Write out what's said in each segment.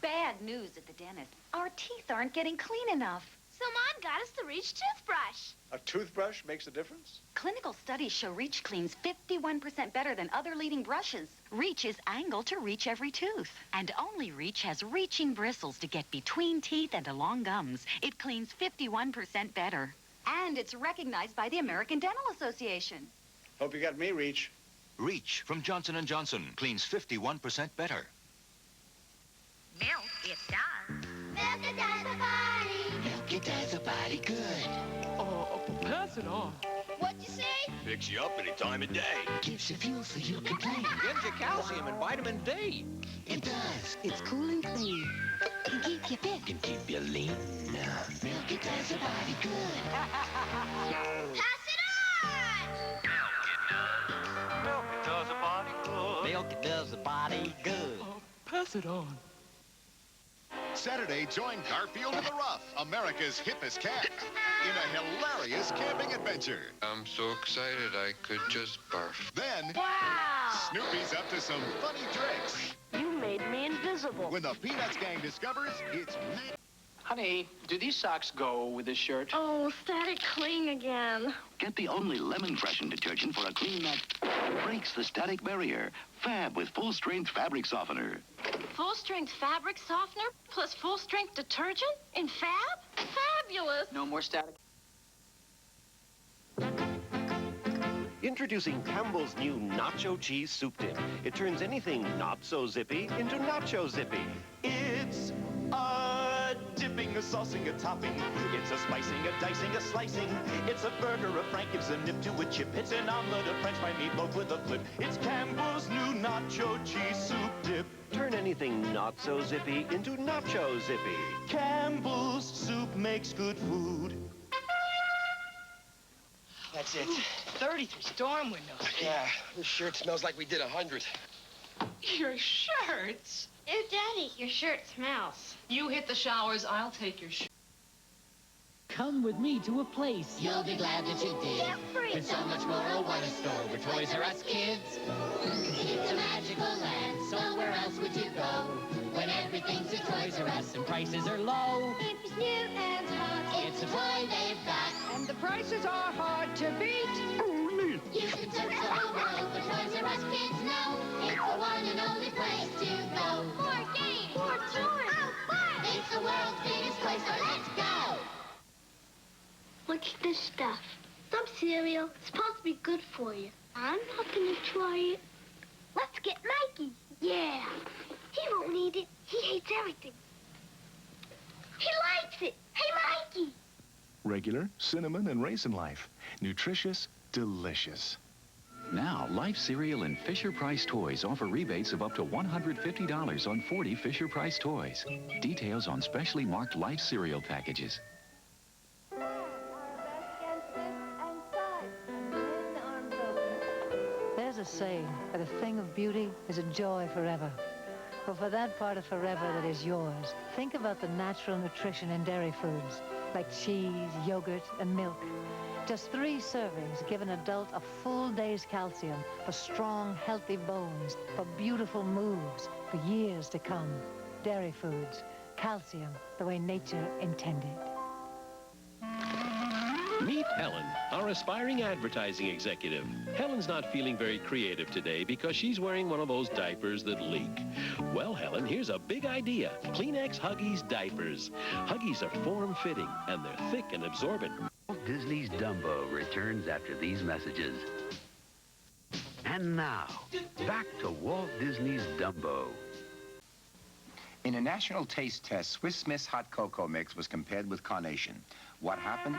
Bad news at the dentist. Our teeth aren't getting clean enough. So Mom got us the Reach toothbrush. A toothbrush makes a difference? Clinical studies show Reach cleans 51% better than other leading brushes. Reach is angled to reach every tooth. And only Reach has reaching bristles to get between teeth and along gums. It cleans 51% better. And it's recognized by the American Dental Association. Hope you got me, Reach. Reach from Johnson & Johnson cleans 51% better. Milk, it does. Milk, it does the body. Milk, it does the body good. Oh, pass it on. What'd you say? Picks you up any time of day. Gives you fuel so you can play. Gives you calcium and vitamin D. It does. It's cool and clean. Can keep you fit. Can keep you lean. Milk, it does the body good. Pass it on! Milk, it does the body good. Milk, it does the body good. Oh, pass it on. Saturday, join Garfield in the Rough, America's hippest cat, in a hilarious camping adventure. I'm so excited I could just barf. Then, Wow! Snoopy's up to some funny tricks. You made me invisible. When the Peanuts gang discovers it's mad. Honey, do these socks go with this shirt? Oh, static cling again. Get the only lemon freshen detergent for a clean that breaks the static barrier. Fab with full-strength fabric softener. Full-strength fabric softener plus full-strength detergent in Fab? Fabulous! No more static. Introducing Campbell's new nacho cheese soup dip. It turns anything not so zippy into nacho zippy. It's a dipping, a saucing, a topping. It's a spicing, a dicing, a slicing. It's a burger, a frank, gives a nip to a chip. It's an omelet, a French fry meatloaf with a flip. It's Campbell's new nacho cheese soup dip. Turn anything not so zippy into nacho zippy. Campbell's soup makes good food. That's it. 33 storm windows. Yeah, this shirt smells like we did 100. Your shirts. Ew, Daddy, your shirt smells. You hit the showers, I'll take your shirt. Come with me to a place. You'll be glad that you did. It's so much more. Oh, what a store with Toys R Us kids. It's a magical land, so where else would you go? When everything's at Toys R Us and prices are low. If it's new and hot, It's a toy they've got. And the prices are hard to beat. You can search the whole world, but Toys R Us kids know it's the one and only place to go. more games, more toys. Oh, fun! It's the world's biggest toy store. Let's go! What's this stuff? Some cereal. It's supposed to be good for you. I'm not gonna try it. Let's get Mikey. Yeah. He won't eat it. He hates everything. He likes it. Hey, Mikey. Regular, cinnamon, and raisin life. Nutritious, delicious. Now, Life Cereal and Fisher-Price Toys offer rebates of up to $150 on 40 Fisher-Price toys. Details on specially marked Life Cereal packages. There's a saying that a thing of beauty is a joy forever. But for that part of forever that is yours, think about the natural nutrition in dairy foods, like cheese, yogurt, and milk. Just 3 servings give an adult a full day's calcium for strong, healthy bones, for beautiful moves, for years to come. Dairy foods, calcium, the way nature intended. Meet Helen, our aspiring advertising executive. Helen's not feeling very creative today because she's wearing one of those diapers that leak. Well, Helen, here's a big idea. Kleenex Huggies diapers. Huggies are form-fitting, and they're thick and absorbent. Walt Disney's Dumbo returns after these messages. And now, back to Walt Disney's Dumbo. In a national taste test, Swiss Miss Hot Cocoa Mix was compared with Carnation. What happened?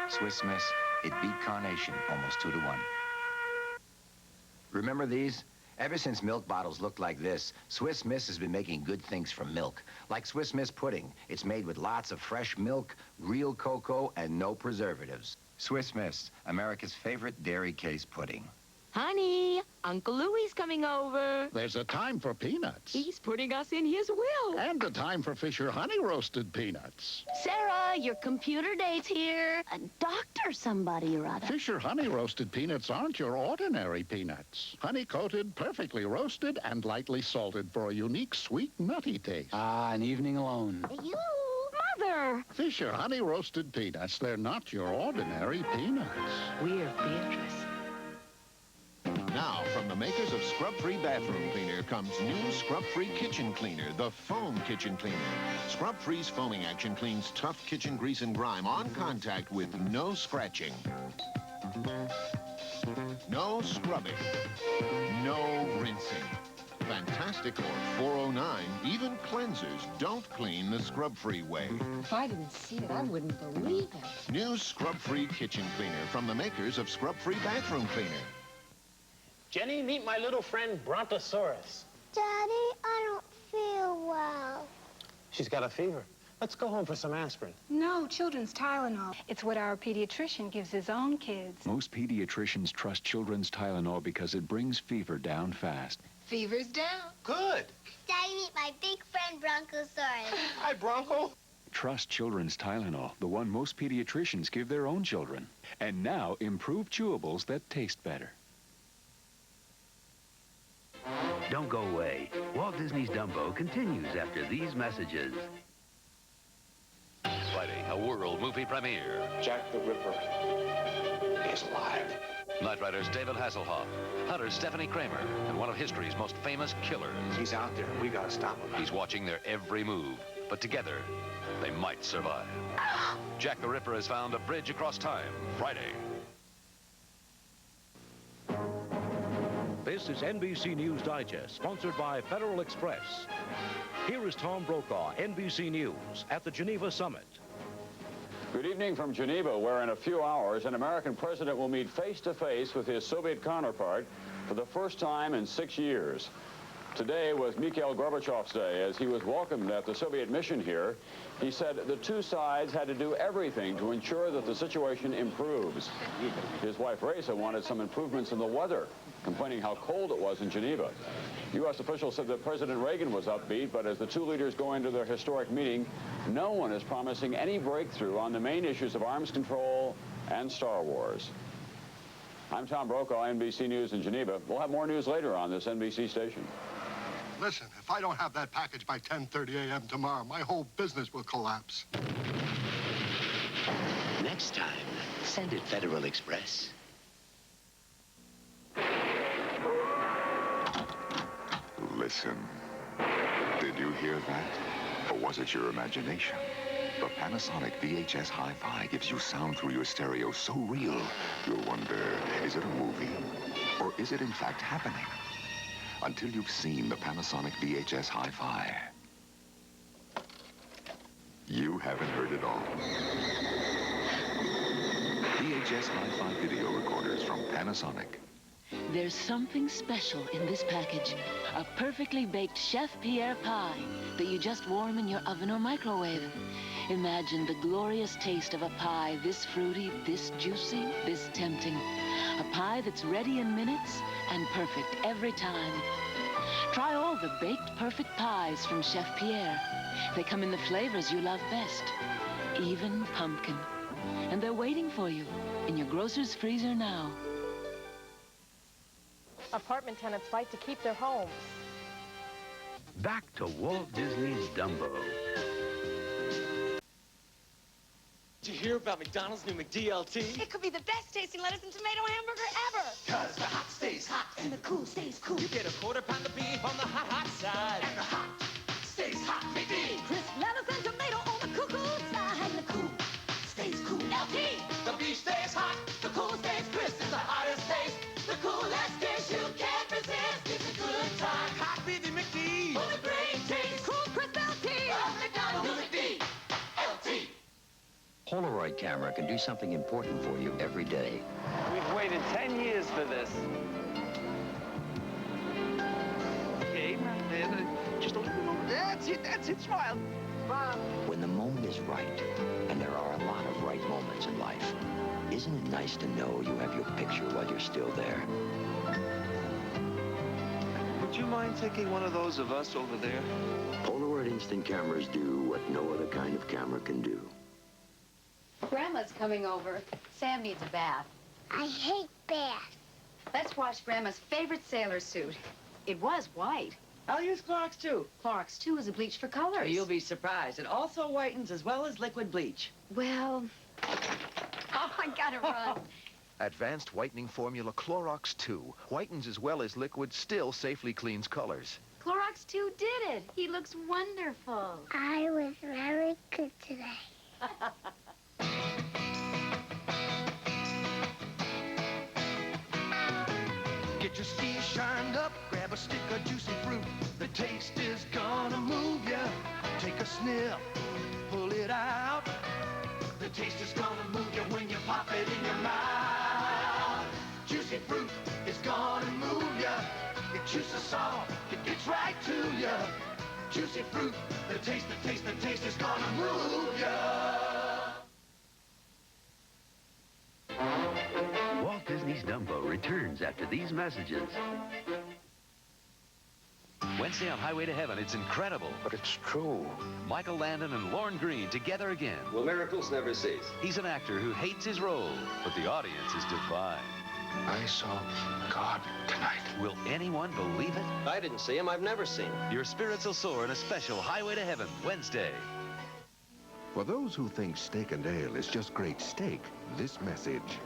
Swiss Miss, it beat Carnation almost 2 to 1. Remember these? Ever since milk bottles looked like this, Swiss Miss has been making good things from milk. Like Swiss Miss pudding. It's made with lots of fresh milk, real cocoa, and no preservatives. Swiss Miss, America's favorite dairy case pudding. Honey, Uncle Louie's coming over. There's a time for peanuts. He's putting us in his will. And a time for Fisher honey roasted peanuts. Sarah, your computer date's here. A doctor somebody or other. Fisher honey roasted peanuts aren't your ordinary peanuts. Honey coated, perfectly roasted, and lightly salted for a unique sweet nutty taste. Ah, an evening alone. You, Mother. Fisher honey roasted peanuts. They're not your ordinary peanuts. We're Beatrice. Now, from the makers of Scrub-Free Bathroom Cleaner comes new Scrub-Free Kitchen Cleaner, the Foam Kitchen Cleaner. Scrub-Free's foaming action cleans tough kitchen grease and grime on contact with no scratching. No scrubbing. No rinsing. Fantastic or 409, even cleansers don't clean the Scrub-Free way. If I didn't see it, I wouldn't believe it. New Scrub-Free Kitchen Cleaner from the makers of Scrub-Free Bathroom Cleaner. Jenny, meet my little friend Brontosaurus. Daddy, I don't feel well. She's got a fever. Let's go home for some aspirin. No, children's Tylenol. It's what our pediatrician gives his own kids. Most pediatricians trust children's Tylenol because it brings fever down fast. Fever's down. Good. Daddy, meet my big friend Brontosaurus. Hi, Bronco. Trust children's Tylenol, the one most pediatricians give their own children. And now, improved chewables that taste better. Don't go away. Walt Disney's Dumbo continues after these messages. Friday, a world movie premiere. Jack the Ripper is alive. Night Riders David Hasselhoff, Hunter's Stephanie Kramer, and one of history's most famous killers. He's out there. We gotta stop him. He's watching their every move, but together, they might survive. Jack the Ripper has found a bridge across time. Friday. This is NBC News Digest, sponsored by Federal Express. Here is Tom Brokaw, NBC News, at the Geneva Summit. Good evening from Geneva, where in a few hours, an American president will meet face-to-face with his Soviet counterpart for the first time in 6 years. Today was Mikhail Gorbachev's day. As he was welcomed at the Soviet mission here, he said the two sides had to do everything to ensure that the situation improves. His wife, Raisa, wanted some improvements in the weather, complaining how cold it was in Geneva. U.S. officials said that President Reagan was upbeat, but as the two leaders go into their historic meeting, no one is promising any breakthrough on the main issues of arms control and Star Wars. I'm Tom Brokaw, NBC News in Geneva. We'll have more news later on this NBC station. Listen, if I don't have that package by 10:30 a.m. tomorrow, my whole business will collapse. Next time, send it Federal Express. Listen. Did you hear that? Or was it your imagination? The Panasonic VHS Hi-Fi gives you sound through your stereo so real, you'll wonder, is it a movie? Or is it in fact happening? Until you've seen the Panasonic VHS Hi-Fi. You haven't heard it all. VHS Hi-Fi video recorders from Panasonic. There's something special in this package. A perfectly baked Chef Pierre pie that you just warm in your oven or microwave. Imagine the glorious taste of a pie this fruity, this juicy, this tempting. A pie that's ready in minutes and perfect every time. Try all the baked perfect pies from Chef Pierre. They come in the flavors you love best, even pumpkin. And they're waiting for you in your grocer's freezer now. Apartment tenants fight to keep their homes. Back to Walt Disney's Dumbo. Did you hear about McDonald's new McDLT? It could be the best tasting lettuce and tomato hamburger ever. Cause the hot stays hot and the cool stays cool. You get a quarter pound of beef on the hot, hot side. And the hot stays hot, McD. Crisp lettuce and tomato on the cool side. And the cool stays cool. LT. The beef stays hot, the cool stays crisp. It's the hottest taste, the coolest dish you can't resist. It's a good time. Hot beefy McD. For the great taste. Cool crisp LT. McDonald's new McD. LT. Polaroid camera can do something important for you every day. We've waited 10 years for this. Okay, just a little bit more. That's it, smile. Smile. When the moment is right, and there are a lot of right moments in life, isn't it nice to know you have your picture while you're still there? Would you mind taking one of those of us over there? Polaroid instant cameras do what no other kind of camera can do. Grandma's coming over. Sam needs a bath. I hate baths. Let's wash Grandma's favorite sailor suit. It was white. I'll use Clorox too. Clorox 2 is a bleach for colors. You'll be surprised. It also whitens as well as liquid bleach. Well, oh, I gotta run. Advanced whitening formula Clorox 2 whitens as well as liquid, still safely cleans colors. Clorox 2 did it. He looks wonderful. I was very good today. Get your skis shined up, grab a stick of juicy fruit. The taste is gonna move ya. Take a sniff, pull it out. The taste is gonna move you when you pop it in your mouth. Juicy fruit is gonna move ya. It juices soft, it gets right to ya. Juicy fruit, the taste is gonna move ya. Walt Disney's Dumbo returns after these messages. Wednesday on Highway to Heaven, it's incredible. But it's true. Michael Landon and Lauren Green together again. Will miracles never cease? He's an actor who hates his role, but the audience is divine. I saw God tonight. Will anyone believe it? I didn't see him. I've never seen him. Your spirits will soar in a special Highway to Heaven, Wednesday. For those who think steak and ale is just great steak, this message.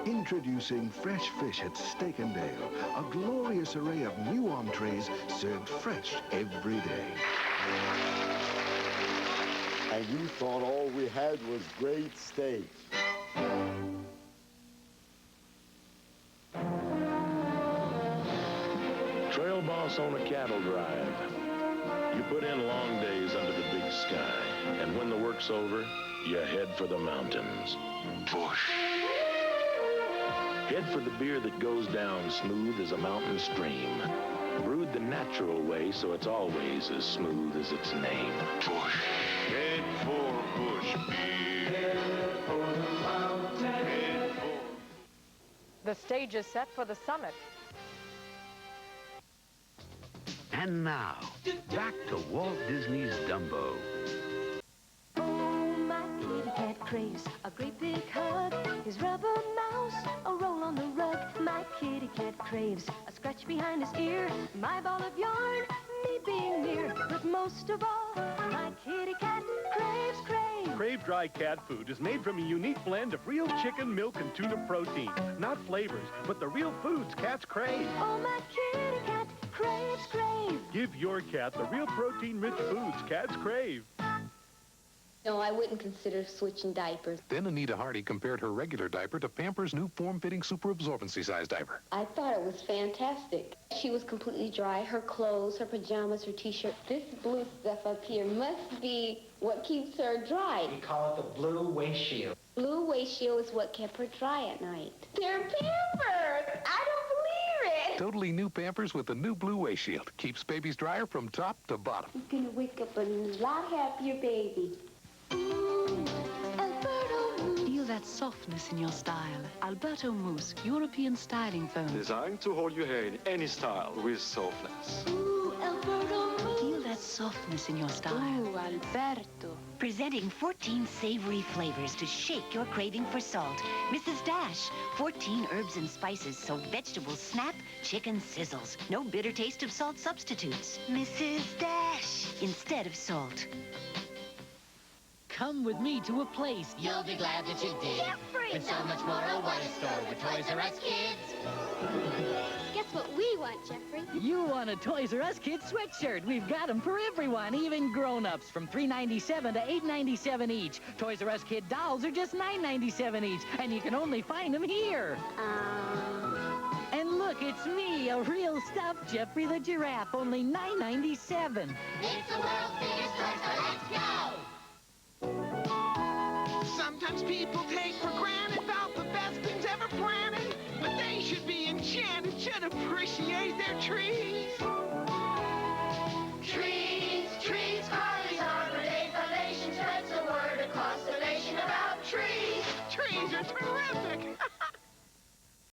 Introducing fresh fish at Steak and Ale, a glorious array of new entrees served fresh every day. And you thought all we had was great steak. Trail boss on a cattle drive. You put in long days under the big sky, and when the work's over, you head for the mountains. Bush. Head for the beer that goes down smooth as a mountain stream. Brewed the natural way, so it's always as smooth as its name. Bush. Head for Bush beer. Head for the mountain. Head for... The stage is set for the summit. And now, back to Walt Disney's Dumbo. Oh, my kitty cat craves a great big hug. His rubber mouse, a roll on the rug. My kitty cat craves a scratch behind his ear. My ball of yarn, me being near. But most of all, my kitty cat craves. Crave Dry Cat Food is made from a unique blend of real chicken, milk, and tuna protein. Not flavors, but the real foods cats crave. Oh, my kitty cat craves. Give your cat the real protein-rich foods cats crave. No, I wouldn't consider switching diapers. Then Anita Hardy compared her regular diaper to Pampers' new form-fitting super absorbency size diaper. I thought it was fantastic. She was completely dry. Her clothes, her pajamas, her t-shirt. This blue stuff up here must be what keeps her dry. We call it the blue waist shield. Blue waist shield is what kept her dry at night. They're Pampers! I don't believe it! Totally new Pampers with the new blue waist shield. Keeps babies drier from top to bottom. You're gonna wake up a lot happier baby. Feel that softness in your style. Alberto Mousse, European styling foam. Designed to hold your hair in any style with softness. Ooh, Alberto Mousse. Feel that softness in your style. Ooh, Alberto. Presenting 14 savory flavors to shake your craving for salt. Mrs. Dash, 14 herbs and spices so vegetables snap, chicken sizzles. No bitter taste of salt substitutes. Mrs. Dash, instead of salt. Come with me to a place You'll be glad that you did. Jeffrey! With so much more, what a store with Toys R Us kids. Guess what we want, Jeffrey? You want a Toys R Us Kid sweatshirt. We've got them for everyone, even grown-ups, from $3.97 to $8.97 each. Toys R Us Kid dolls are just $9.97 each, and you can only find them here. And look, it's me, a real stuffed Jeffrey the Giraffe, only $9.97. It's the world's biggest toy store. Let's go! Sometimes people take for granted about the best things ever planted, but they should be enchanted, should appreciate their trees.